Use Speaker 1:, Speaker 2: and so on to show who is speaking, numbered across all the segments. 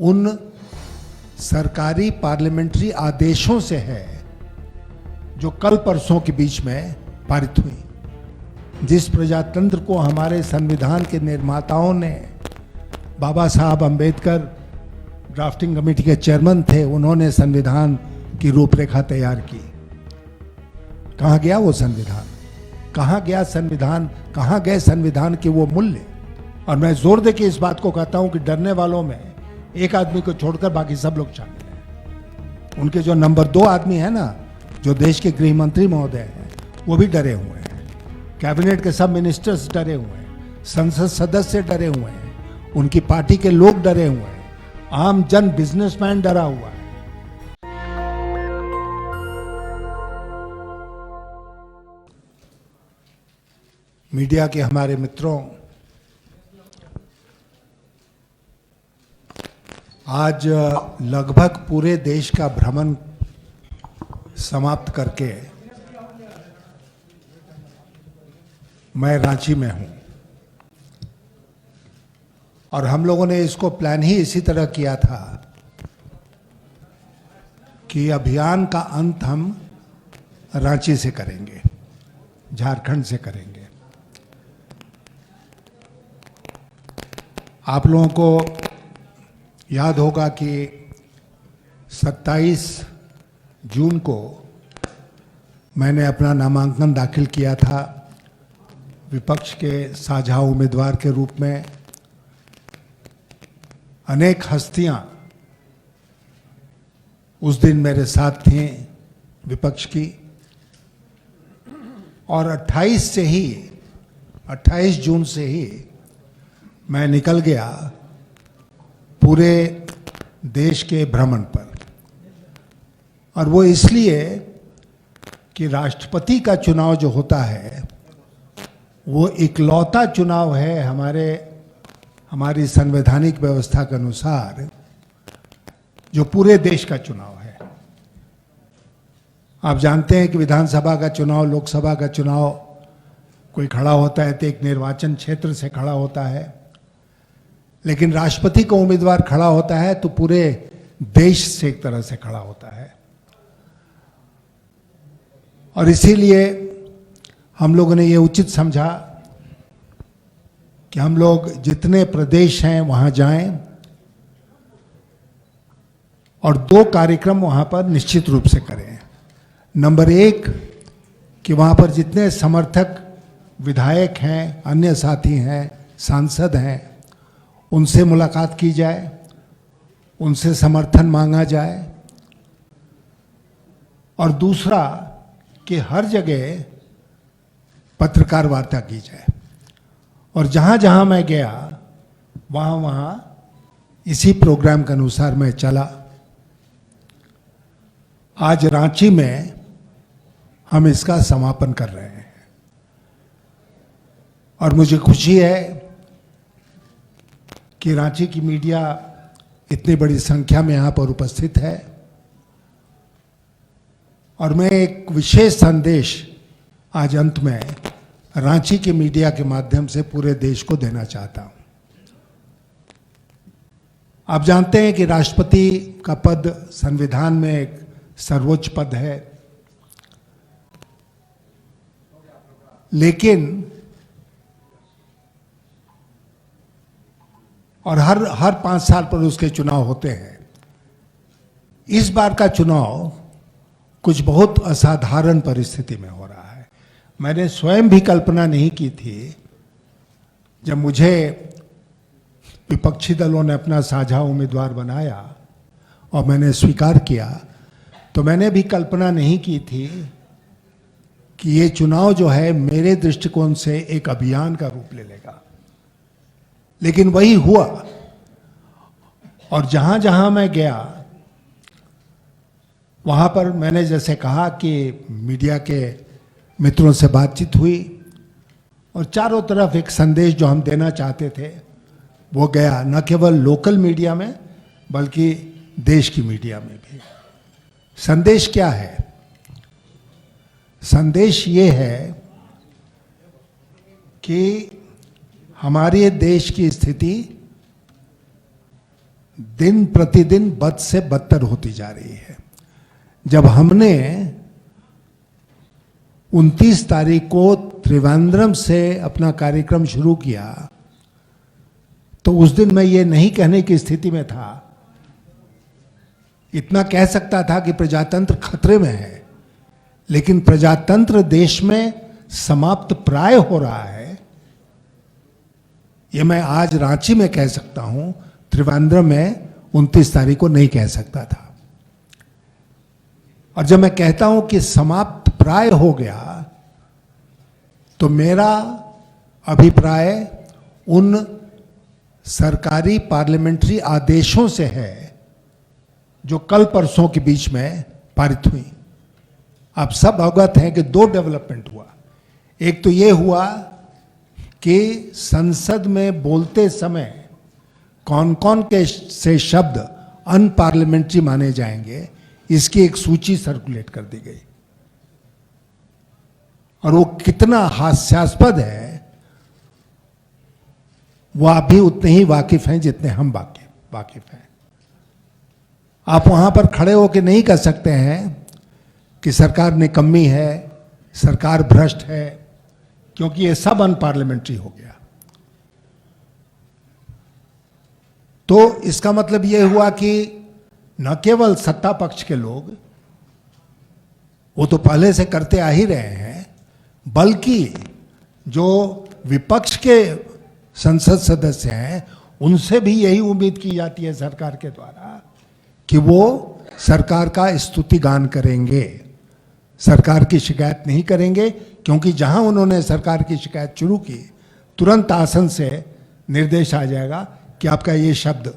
Speaker 1: उन सरकारी पार्लियामेंट्री आदेशों से है जो कल परसों के बीच में पारित हुई। जिस प्रजातंत्र को हमारे संविधान के निर्माताओं ने, बाबा साहब अंबेडकर ड्राफ्टिंग कमेटी के चेयरमैन थे, उन्होंने संविधान की रूपरेखा तैयार की। कहाँ गया वो संविधान? कहाँ गया संविधान? कहाँ गए संविधान के वो मूल्य? और मैं जोर दे के इस बात को कहता हूं कि डरने वालों में एक आदमी को छोड़कर बाकी सब लोग शामिल हैं। उनके जो नंबर 2 आदमी है ना, जो देश के गृह मंत्री महोदय हैं, वो भी डरे हुए हैं। कैबिनेट के सब मिनिस्टर्स डरे हुए हैं, संसद सदस्य डरे हुए हैं, उनकी पार्टी के लोग डरे हुए हैं, आम जन बिजनेसमैन डरा हुआ है। मीडिया के हमारे मित्रों, आज लगभग पूरे देश का भ्रमण समाप्त करके मैं रांची में हूं। और हम लोगों ने इसको प्लान ही इसी तरह किया था कि अभियान का अंत हम रांची से करेंगे, झारखंड से करेंगे। आप लोगों को याद होगा कि 27 जून को मैंने अपना नामांकन दाखिल किया था विपक्ष के साझा उम्मीदवार के रूप में। अनेक हस्तियां उस दिन मेरे साथ थीं विपक्ष की, और 28 जून से ही मैं निकल गया पूरे देश के भ्रमण पर। और वो इसलिए कि राष्ट्रपति का चुनाव जो होता है वो इकलौता चुनाव है हमारी संवैधानिक व्यवस्था के अनुसार जो पूरे देश का चुनाव है। आप जानते हैं कि विधानसभा का चुनाव, लोकसभा का चुनाव, कोई खड़ा होता है तो एक निर्वाचन क्षेत्र से खड़ा होता है, लेकिन राष्ट्रपति का उम्मीदवार खड़ा होता है तो पूरे देश से एक तरह से खड़ा होता है। और इसीलिए हम लोगों ने ये उचित समझा कि हम लोग जितने प्रदेश हैं वहां जाएं और 2 कार्यक्रम वहां पर निश्चित रूप से करें। नंबर 1 कि वहां पर जितने समर्थक विधायक हैं, अन्य साथी हैं, सांसद हैं, उनसे मुलाकात की जाए, उनसे समर्थन मांगा जाए। और दूसरा कि हर जगह पत्रकार वार्ता की जाए। और जहां जहां मैं गया वहां वहां इसी प्रोग्राम के अनुसार मैं चला। आज रांची में हम इसका समापन कर रहे हैं और मुझे खुशी है कि रांची की मीडिया इतनी बड़ी संख्या में यहाँ पर उपस्थित है। और मैं एक विशेष संदेश आज अंत में रांची के मीडिया के माध्यम से पूरे देश को देना चाहता हूँ। आप जानते हैं कि राष्ट्रपति का पद संविधान में एक सर्वोच्च पद है, लेकिन और हर 5 साल पर उसके चुनाव होते हैं। इस बार का चुनाव कुछ बहुत असाधारण परिस्थिति में हो रहा है। मैंने स्वयं भी कल्पना नहीं की थी। जब मुझे विपक्षी दलों ने अपना साझा उम्मीदवार बनाया और मैंने स्वीकार किया, तो मैंने भी कल्पना नहीं की थी कि ये चुनाव जो है मेरे दृष्टिकोण से एक अभियान का रूप ले लेगा। लेकिन वही हुआ। और जहां जहां मैं गया वहां पर मैंने जैसे कहा कि मीडिया के मित्रों से बातचीत हुई और चारों तरफ एक संदेश जो हम देना चाहते थे वो गया, न केवल लोकल मीडिया में बल्कि देश की मीडिया में भी। संदेश क्या है? संदेश ये है कि हमारे देश की स्थिति दिन प्रतिदिन बद से बदतर होती जा रही है। जब हमने 29 तारीख को त्रिवेंद्रम से अपना कार्यक्रम शुरू किया तो उस दिन मैं ये नहीं कहने की स्थिति में था। इतना कह सकता था कि प्रजातंत्र खतरे में है, लेकिन प्रजातंत्र देश में समाप्त प्राय हो रहा है ये मैं आज रांची में कह सकता हूं, त्रिवेंद्रम में 29 तारीख को नहीं कह सकता था। और जब मैं कहता हूं कि समाप्त प्राय हो गया तो मेरा अभिप्राय उन सरकारी पार्लियामेंट्री आदेशों से है जो कल परसों के बीच में पारित हुई। आप सब अवगत हैं कि दो डेवलपमेंट हुआ। एक तो ये हुआ कि संसद में बोलते समय कौन कौन के से शब्द अनपार्लियामेंट्री माने जाएंगे, इसकी एक सूची सर्कुलेट कर दी गई। और वो कितना हास्यास्पद है वो आप भी उतने ही वाकिफ हैं जितने हम वाकिफ हैं। आप वहां पर खड़े होकर नहीं कह सकते हैं कि सरकार निकम्मी है, सरकार भ्रष्ट है, क्योंकि ये सब अनपार्लियामेंट्री हो गया। तो इसका मतलब ये हुआ कि न केवल सत्ता पक्ष के लोग, वो तो पहले से करते आ ही रहे हैं, बल्कि जो विपक्ष के संसद सदस्य हैं उनसे भी यही उम्मीद की जाती है सरकार के द्वारा कि वो सरकार का स्तुतिगान करेंगे, सरकार की शिकायत नहीं करेंगे। क्योंकि जहां उन्होंने सरकार की शिकायत शुरू की, तुरंत आसन से निर्देश आ जाएगा कि आपका ये शब्द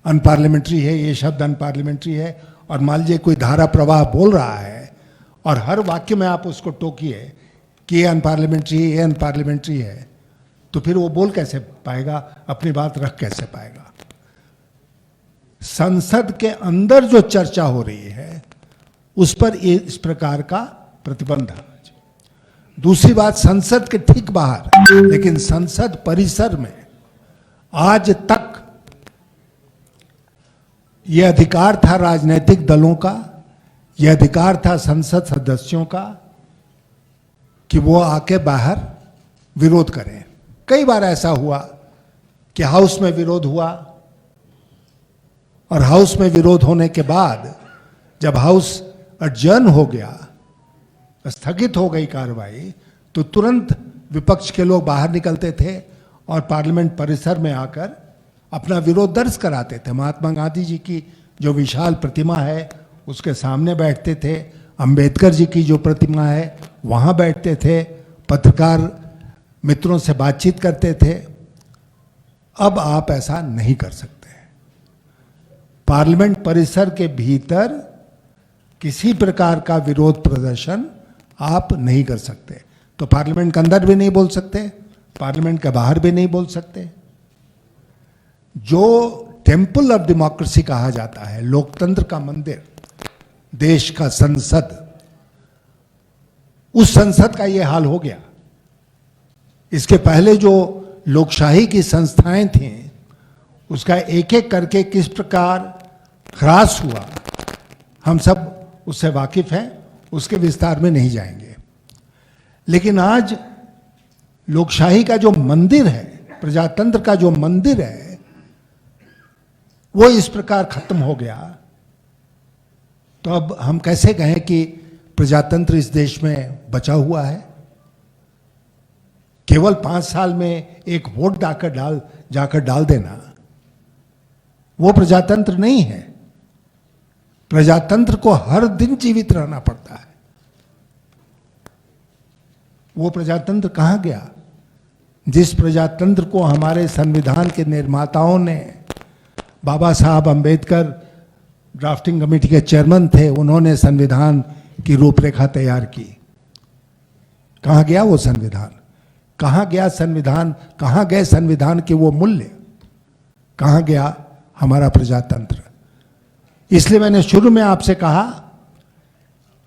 Speaker 1: अनपार्लियामेंट्री है, ये शब्द अनपार्लियामेंट्री है। और मान लीजिए कोई धारा प्रवाह बोल रहा है और हर वाक्य में आप उसको टोकिए कि ये अनपार्लियामेंट्री है, ये अनपार्लियामेंट्री है, तो फिर वो बोल कैसे पाएगा, अपनी बात रख कैसे पाएगा। संसद के अंदर जो चर्चा हो रही है उस पर इस प्रकार का प्रतिबंध है। दूसरी बात, संसद के ठीक बाहर लेकिन संसद परिसर में आज तक यह अधिकार था राजनीतिक दलों का, यह अधिकार था संसद सदस्यों का कि वो आके बाहर विरोध करें। कई बार ऐसा हुआ कि हाउस में विरोध हुआ और हाउस में विरोध होने के बाद जब हाउस अडजर्न हो गया, स्थगित हो गई कार्रवाई, तो तुरंत विपक्ष के लोग बाहर निकलते थे और पार्लियामेंट परिसर में आकर अपना विरोध दर्ज कराते थे। महात्मा गांधी जी की जो विशाल प्रतिमा है उसके सामने बैठते थे, अंबेडकर जी की जो प्रतिमा है वहां बैठते थे, पत्रकार मित्रों से बातचीत करते थे। अब आप ऐसा नहीं कर सकते। पार्लियामेंट परिसर के भीतर किसी प्रकार का विरोध प्रदर्शन आप नहीं कर सकते। तो पार्लियामेंट के अंदर भी नहीं बोल सकते, पार्लियामेंट के बाहर भी नहीं बोल सकते। जो टेम्पल ऑफ डेमोक्रेसी कहा जाता है, लोकतंत्र का मंदिर, देश का संसद, उस संसद का यह हाल हो गया। इसके पहले जो लोकशाही की संस्थाएं थीं उसका एक एक करके किस प्रकार ह्रास हुआ, हम सब उससे वाकिफ हैं, उसके विस्तार में नहीं जाएंगे। लेकिन आज लोकशाही का जो मंदिर है, प्रजातंत्र का जो मंदिर है, वो इस प्रकार खत्म हो गया। तो अब हम कैसे कहें कि प्रजातंत्र इस देश में बचा हुआ है? केवल 5 साल में एक वोट जाकर डाल देना वो प्रजातंत्र नहीं है। प्रजातंत्र को हर दिन जीवित रहना पड़ता है। वो प्रजातंत्र कहां गया जिस प्रजातंत्र को हमारे संविधान के निर्माताओं ने, बाबा साहब अंबेडकर ड्राफ्टिंग कमेटी के चेयरमैन थे, उन्होंने संविधान की रूपरेखा तैयार की। कहां गया वो संविधान? कहां गया संविधान? कहां गए संविधान के वो मूल्य? कहां गया हमारा प्रजातंत्र? इसलिए मैंने शुरू में आपसे कहा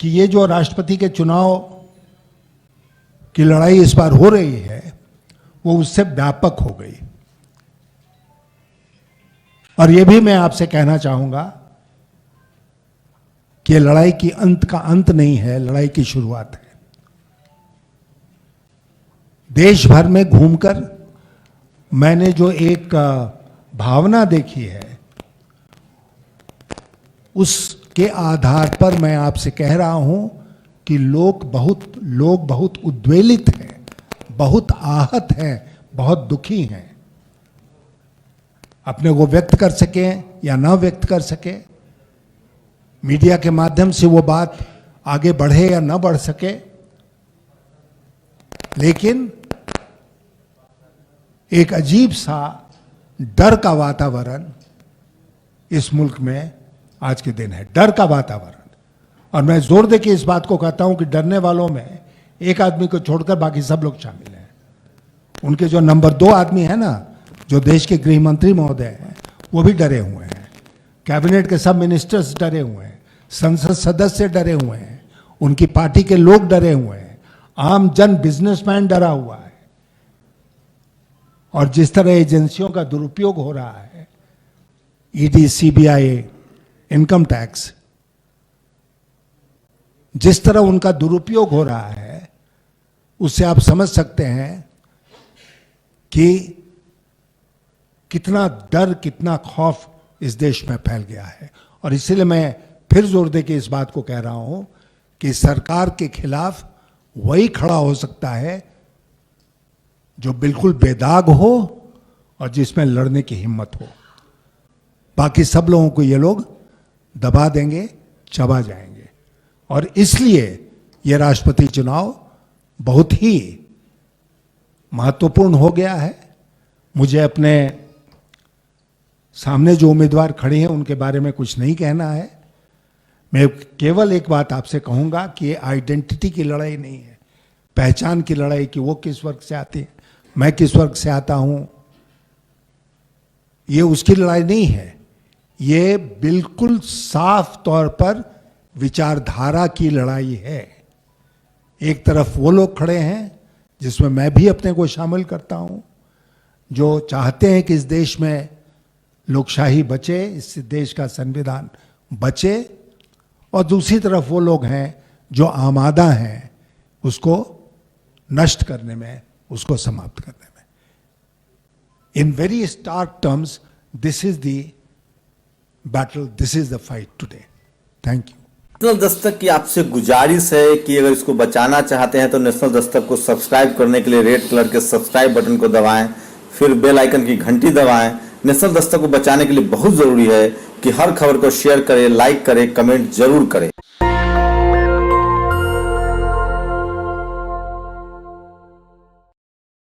Speaker 1: कि ये जो राष्ट्रपति के चुनाव की लड़ाई इस बार हो रही है वो उससे व्यापक हो गई। और ये भी मैं आपसे कहना चाहूंगा कि लड़ाई की अंत का अंत नहीं है, लड़ाई की शुरुआत है। देश भर में घूमकर मैंने जो एक भावना देखी है, उसके आधार पर मैं आपसे कह रहा हूं कि लोग बहुत उद्वेलित हैं, बहुत आहत हैं, बहुत दुखी हैं। अपने को व्यक्त कर सके या ना व्यक्त कर सके, मीडिया के माध्यम से वो बात आगे बढ़े या ना बढ़ सके, लेकिन एक अजीब सा डर का वातावरण इस मुल्क में आज के दिन है, डर का वातावरण। और मैं जोर दे के इस बात को कहता हूं कि डरने वालों में एक आदमी को छोड़कर बाकी सब लोग शामिल हैं। उनके जो नंबर 2 आदमी है ना, जो देश के गृह मंत्री महोदय हैं, वो भी डरे हुए हैं। कैबिनेट के सब मिनिस्टर्स डरे हुए हैं, संसद सदस्य डरे हुए हैं, उनकी पार्टी के लोग डरे हुए हैं, आम जन बिजनेसमैन डरा हुआ है। और जिस तरह एजेंसियों का दुरुपयोग हो रहा है, ईडी, सीबीआई, इनकम टैक्स, जिस तरह उनका दुरुपयोग हो रहा है, उससे आप समझ सकते हैं कि कितना डर, कितना खौफ इस देश में फैल गया है। और इसीलिए मैं फिर जोर दे के इस बात को कह रहा हूं कि सरकार के खिलाफ वही खड़ा हो सकता है जो बिल्कुल बेदाग हो और जिसमें लड़ने की हिम्मत हो। बाकी सब लोगों को ये लोग दबा देंगे, चबा जाएंगे। और इसलिए ये राष्ट्रपति चुनाव बहुत ही महत्वपूर्ण हो गया है। मुझे अपने सामने जो उम्मीदवार खड़े हैं उनके बारे में कुछ नहीं कहना है। मैं केवल एक बात आपसे कहूंगा कि ये आइडेंटिटी की लड़ाई नहीं है, पहचान की लड़ाई, कि वो किस वर्ग से आते हैं, मैं किस वर्ग से आता हूं, ये उसकी लड़ाई नहीं है। ये बिल्कुल साफ तौर पर विचारधारा की लड़ाई है। एक तरफ वो लोग खड़े हैं, जिसमें मैं भी अपने को शामिल करता हूं, जो चाहते हैं कि इस देश में लोकशाही बचे, इस देश का संविधान बचे, और दूसरी तरफ वो लोग हैं जो आमादा हैं उसको नष्ट करने में, उसको समाप्त करने में। In very stark terms, this is the battle, this is the fight today. Thank you.
Speaker 2: National Dastak की आपसे गुजारिश है कि अगर इसको बचाना चाहते हैं तो नेशनल दस्तक को सब्सक्राइब करने के लिए रेड कलर के सब्सक्राइब बटन को दबाएं, फिर बेल आइकन की घंटी दबाएं। नेशनल दस्तक को बचाने के लिए बहुत जरूरी है कि हर खबर को शेयर करें, लाइक करें, कमेंट जरूर करें।